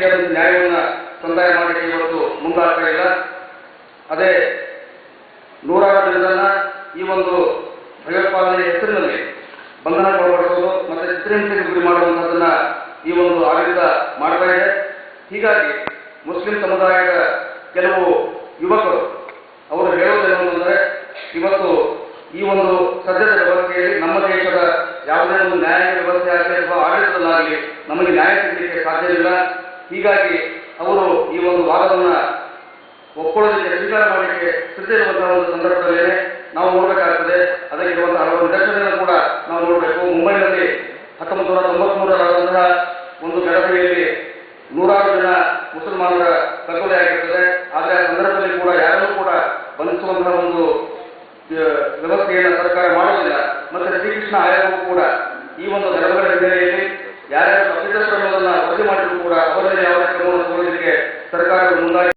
ರೀತಿಯಾದ ನ್ಯಾಯವನ್ನು ಸಂದಾಯ ಮಾಡಲಿಕ್ಕೆ ಇವತ್ತು ಮುಂದಾಗ್ತಾ ಇಲ್ಲ. ಅದೇ ನೂರಾರು ಜನರನ್ನ ಈ ಒಂದು ಭಯೋತ್ಪಾದನೆ ಹೆಸರಿನಲ್ಲಿ ಬಂಧನಗೊಳಪಡಿಸೋದು ಮತ್ತು ಚಿತ್ರಹಿಂಸೆಗೆ ಗುರಿ ಮಾಡುವಂಥದ್ದನ್ನ ಈ ಒಂದು ಆಡಳಿತ ಮಾಡ್ತಾ ಇದೆ. ಹೀಗಾಗಿ ಮುಸ್ಲಿಂ ಸಮುದಾಯದ ಕೆಲವು ಯುವಕರು ಅವರು ಹೇಳುವುದೇನು ಅಂದರೆ, ಇವತ್ತು ಈ ಒಂದು ಸದ್ಯದ ವ್ಯವಸ್ಥೆಯಲ್ಲಿ ನಮ್ಮ ದೇಶದ ಯಾವುದೇ ಒಂದು ನ್ಯಾಯಾಂಗ ವ್ಯವಸ್ಥೆ ಆಗಲಿ ಅಥವಾ ಆಡಳಿತದಲ್ಲಾಗಲಿ ನಮಗೆ ನ್ಯಾಯ ಸಿಗಲಿಕ್ಕೆ ಸಾಧ್ಯವಿಲ್ಲ. ಹೀಗಾಗಿ ಅವರು ಈ ಒಂದು ವಾದವನ್ನು ಒಪ್ಕೊಳ್ಳೋದಕ್ಕೆ ಸ್ವೀಕಾರ ಮಾಡಲಿಕ್ಕೆ ಸಿದ್ಧ ಇರುವಂತಹ ಒಂದು ಸಂದರ್ಭದಲ್ಲಿ ನಾವು ನೋಡಬೇಕಾಗ್ತದೆ. ಅದಕ್ಕೆ ಇರುವಂತಹ ಹಲವು ನಿದರ್ಶನಗಳನ್ನು ಕೂಡ ನಾವು ನೋಡಬೇಕು. ಮುಂಬೈನಲ್ಲಿ 1993 ಒಂದು ಗಲಭೆಯಲ್ಲಿ ನೂರಾರು ಜನ ಮುಸಲ್ಮಾನರ ಕಗ್ಗೊಲೆ ಆಗಿರ್ತದೆ. ಆದರೆ ಆ ಸಂದರ್ಭದಲ್ಲಿ ಕೂಡ ಯಾರನ್ನೂ ಕೂಡ ಬಂಧಿಸುವಂತಹ ಒಂದು ವ್ಯವಸ್ಥೆಯನ್ನು ಸರ್ಕಾರ ಮಾಡೋದಿಲ್ಲ. ಮತ್ತೆ ಶ್ರೀಕೃಷ್ಣ ಆಯೋಗವು ಕೂಡ ಈ ಒಂದು ಗಲಭೆಗಳ ಹಿನ್ನೆಲೆಯಲ್ಲಿ ಯಾರ್ಯಾರು ತಪ್ಪಿತಸ್ಥರು ಅನ್ನೋದನ್ನ ವರದಿ ಮಾಡಿದ್ರು ಕೂಡ ಅವರಲ್ಲಿ ಯಾವುದೇ ಕ್ರಮವನ್ನು ತಗೊಳ್ಳೋದಕ್ಕೆ ಸರ್ಕಾರ ಮುಂದಾಗಿ